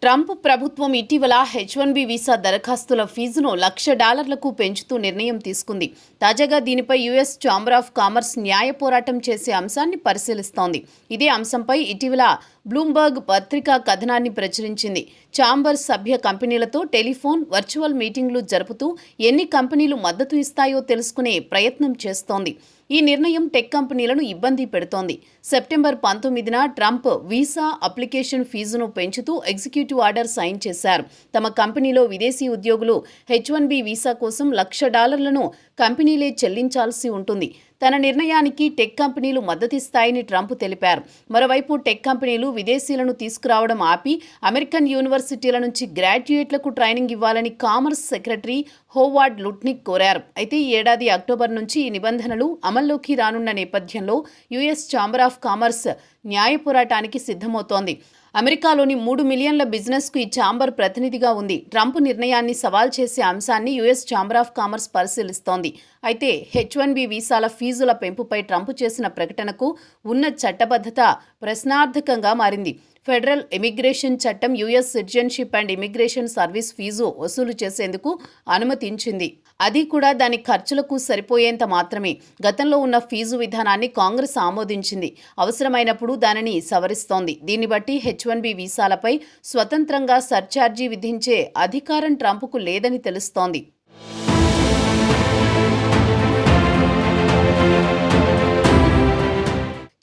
Trump ప్రభుత్వం ఇటీవల H1B visa దరఖాస్తుల ఫీజును $1,00,000లకు పెంచుతూ నిర్ణయం తీసుకుంది. తాజాగా దీనిపై యుఎస్ ఛాంబర్ ఆఫ్ కామర్స్ న్యాయ పోరాటం చేసే అంశాన్ని పరిశీలిస్తోంది. ఇదే అంశంపై ఇటీవల బ్లూంబర్గ్ పత్రికా కథనాన్ని ప్రచురించింది. ఛాంబర్ సభ్య కంపెనీలతో టెలిఫోన్, వర్చువల్ మీటింగ్లు జరుపుతూ ఎన్ని కంపెనీలు మద్దతు ఇస్తాయో తెలుసుకునే ప్రయత్నం చేస్తోంది. ఈ నిర్ణయం టెక్ కంపెనీలను ఇబ్బంది పెడుతోంది. సెప్టెంబర్ 19న ట్రంప్ వీసా అప్లికేషన్ ఫీజును పెంచుతూ ఎగ్జిక్యూటివ్ ఆర్డర్ సైన్ చేశారు. తమ కంపెనీలో విదేశీ ఉద్యోగులు H1B వీసా కోసం $1,00,000లను కంపెనీలే చెల్లించాల్సి ఉంటుంది. తన నిర్ణయానికి టెక్ కంపెనీలు మద్దతిస్తాయని ట్రంప్ తెలిపారు. మరోవైపు టెక్ కంపెనీలు విదేశీయులను తీసుకురావడం ఆపి అమెరికన్ యూనివర్సిటీల నుంచి గ్రాడ్యుయేట్లకు ట్రైనింగ్ ఇవ్వాలని కామర్స్ సెక్రటరీ హోవార్డ్ లుట్నిక్ కోరారు. అయితే ఈ ఏడాది అక్టోబర్ నుంచి ఈ నిబంధనలు అమల్లోకి రానున్న నేపథ్యంలో యుఎస్ ఛాంబర్ ఆఫ్ కామర్స్ న్యాయ పోరాటానికి సిద్ధమవుతోంది. అమెరికాలోని 3 మిలియన్ల బిజినెస్కు ఈ ఛాంబర్ ప్రతినిధిగా ఉంది. ట్రంప్ నిర్ణయాన్ని సవాల్ చేసే అంశాన్ని యుఎస్ ఛాంబర్ ఆఫ్ కామర్స్ పరిశీలిస్తోంది. అయితే H1B వీసాల ఫీజుల పెంపుపై ట్రంప్ చేసిన ప్రకటనకు ఉన్న చట్టబద్ధత ప్రశ్నార్థకంగా మారింది. ఫెడరల్ ఇమిగ్రేషన్ చట్టం US citizenship and immigration service fee వసూలు చేసేందుకు అనుమతించింది. అది కూడా దాని ఖర్చులకు సరిపోయేంత మాత్రమే. గతంలో ఉన్న ఫీజు విధానాన్ని కాంగ్రెస్ ఆమోదించింది. అవసరమైనప్పుడు దానిని సవరిస్తోంది. దీన్ని బట్టి H1B వీసాలపై స్వతంత్రంగా సర్ఛార్జీ విధించే అధికారం ట్రంప్కు లేదని తెలుస్తోంది.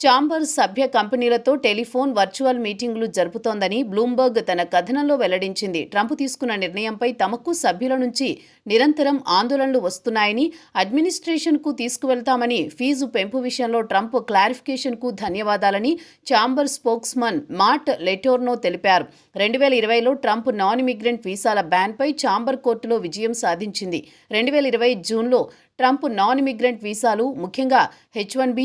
ఛాంబర్ సభ్య కంపెనీలతో టెలిఫోన్, వర్చువల్ మీటింగులు జరుపుతోందని బ్లూంబర్గ్ తన కథనంలో వెల్లడించింది. ట్రంప్ తీసుకున్న నిర్ణయంపై తమకు సభ్యుల నుంచి నిరంతరం ఆందోళనలు వస్తున్నాయని, అడ్మినిస్ట్రేషన్కు తీసుకువెళ్తామని, ఫీజు పెంపు విషయంలో ట్రంప్ క్లారిఫికేషన్కు ధన్యవాదాలని ఛాంబర్ స్పోక్స్మన్ మాట్ లెటోర్నో తెలిపారు. 2020లో ట్రంప్ నాన్ ఇమిగ్రెంట్ వీసాల బ్యాన్పై ఛాంబర్ కోర్టులో విజయం సాధించింది. 2020 జూన్లో ట్రంప్ నాన్ ఇమిగ్రెంట్ వీసాలు, ముఖ్యంగా H1B,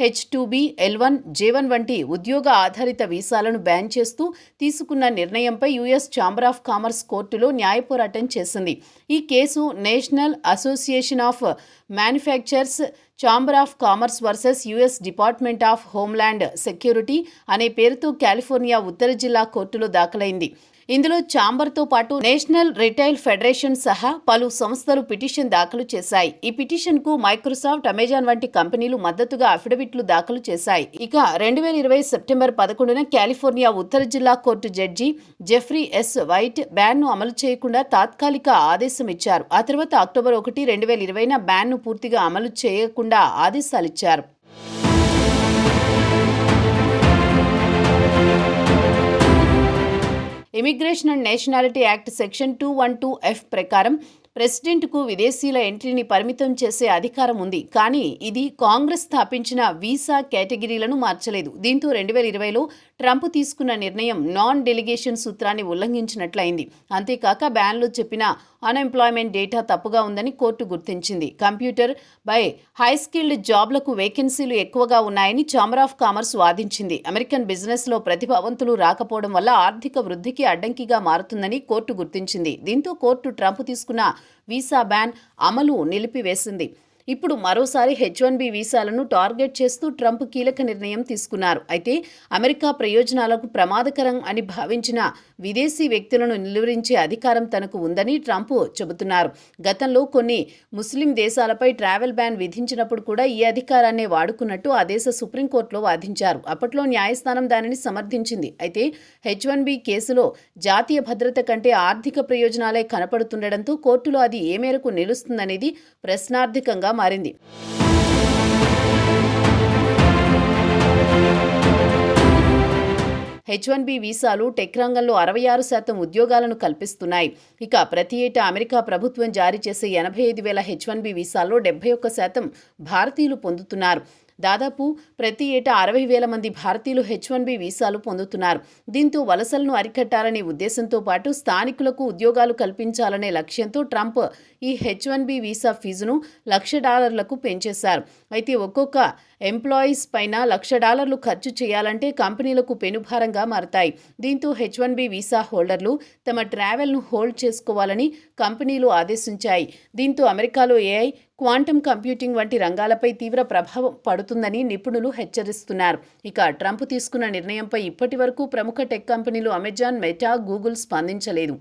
H2B, L1, J1 వంటి ఉద్యోగ ఆధారిత వీసాలను బ్యాన్ చేస్తూ తీసుకున్న నిర్ణయంపై యుఎస్ ఛాంబర్ ఆఫ్ కామర్స్ కోర్టులో న్యాయ పోరాటం చేసింది. ఈ case national association of manufacturers chamber of commerce versus US department of homeland security అనే పేరుతో కాలిఫోర్నియా ఉత్తర జిల్లా కోర్టులో దాఖలైంది. ఇందులో ఛాంబర్తో పాటు నేషనల్ రిటైల్ ఫెడరేషన్ సహా పలు సంస్థలు పిటిషన్ దాఖలు చేశాయి. ఈ పిటిషన్కు మైక్రోసాఫ్ట్, అమెజాన్ వంటి కంపెనీలు మద్దతుగా అఫిడవిట్లు దాఖలు చేశాయి. ఇక 2020 సెప్టెంబర్ 11న కాలిఫోర్నియా ఉత్తర జిల్లా కోర్టు జడ్జి జెఫ్రీ ఎస్ వైట్ బ్యాన్ను అమలు చేయకుండా తాత్కాలిక ఆదేశం ఇచ్చారు. ఆ తర్వాత అక్టోబర్ 1, 2020న బ్యాన్ను పూర్తిగా అమలు చేయకుండా ఆదేశాలిచ్చారు. Immigration and nationality act section 212F ప్రకారం ప్రెసిడెంట్కు విదేశీయుల ఎంట్రీని పరిమితం చేసే అధికారం ఉంది. కానీ ఇది కాంగ్రెస్ స్థాపించిన వీసా కేటగిరీలను మార్చలేదు. దీంతో 2020లో ట్రంప్ తీసుకున్న నిర్ణయం నాన్ డెలిగేషన్ సూత్రాన్ని ఉల్లంఘించినట్లయింది. అంతేకాక బ్యాన్లో చెప్పిన అన్ఎంప్లాయ్మెంట్ డేటా తప్పుగా ఉందని కోర్టు గుర్తించింది. కంప్యూటర్ బై హై స్కిల్డ్ జాబ్లకు వేకెన్సీలు ఎక్కువగా ఉన్నాయని ఛాంబర్ ఆఫ్ కామర్స్ వాదించింది. అమెరికన్ బిజినెస్లో ప్రతిభావంతులు రాకపోవడం వల్ల ఆర్థిక వృద్ధికి అడ్డంకిగా మారుతుందని కోర్టు గుర్తించింది. దీంతో కోర్టు ట్రంప్ తీసుకున్న వీసా బ్యాన్ అమలు నిలిపివేసింది. ఇప్పుడు మరోసారి H1B వీసాలను టార్గెట్ చేస్తూ ట్రంప్ కీలక నిర్ణయం తీసుకున్నారు. అయితే అమెరికా ప్రయోజనాలకు ప్రమాదకరం అని భావించిన విదేశీ వ్యక్తులను నిలువరించే అధికారం తనకు ఉందని ట్రంప్ చెబుతున్నారు. గతంలో కొన్ని ముస్లిం దేశాలపై ట్రావెల్ బ్యాన్ విధించినప్పుడు కూడా ఈ అధికారాన్నే వాడుకున్నట్టు ఆ దేశ సుప్రీంకోర్టులో వాదించారు. అప్పట్లో న్యాయస్థానం దానిని సమర్థించింది. అయితే H1B కేసులో జాతీయ భద్రత కంటే ఆర్థిక ప్రయోజనాలే కనపడుతుండటంతో కోర్టులో అది ఏ మేరకు నిలుస్తుందనేది ప్రశ్నార్థకంగా మారింది. H1B వీసాలు టెక్ రంగంలో 66% ఉద్యోగాలను కల్పిస్తున్నాయి. ఇక ప్రతి ఏటా అమెరికా ప్రభుత్వం జారీ చేసే 85,000 H1B వీసాల్లో 71% భారతీయులు పొందుతున్నారు. దాదాపు ప్రతి ఏటా 60,000 మంది భారతీయులు H1B వీసాలు పొందుతున్నారు. దీంతో వలసలను అరికట్టాలనే ఉద్దేశంతో పాటు స్థానికులకు ఉద్యోగాలు కల్పించాలనే లక్ష్యంతో ట్రంప్ ఈ H1B వీసా ఫీజును $1,00,000లకు పెంచేశారు. అయితే ఒక్కొక్క ఎంప్లాయీస్ పైన $1,00,000 ఖర్చు చేయాలంటే కంపెనీలకు పెనుభారంగా మారతాయి. దీంతో H1B వీసా హోల్డర్లు తమ ట్రావెల్ను హోల్డ్ చేసుకోవాలని కంపెనీలు ఆదేశించాయి. దీంతో అమెరికాలో AI, క్వాంటమ్ కంప్యూటింగ్ వంటి రంగాలపై తీవ్ర ప్రభావం పడుతుందని నిపుణులు హెచ్చరిస్తున్నారు. ఇక ట్రంప్ తీసుకున్న నిర్ణయంపై ఇప్పటి వరకు ప్రముఖ టెక్ కంపెనీలు అమెజాన్, మెటా, గూగుల్ స్పందించలేదు.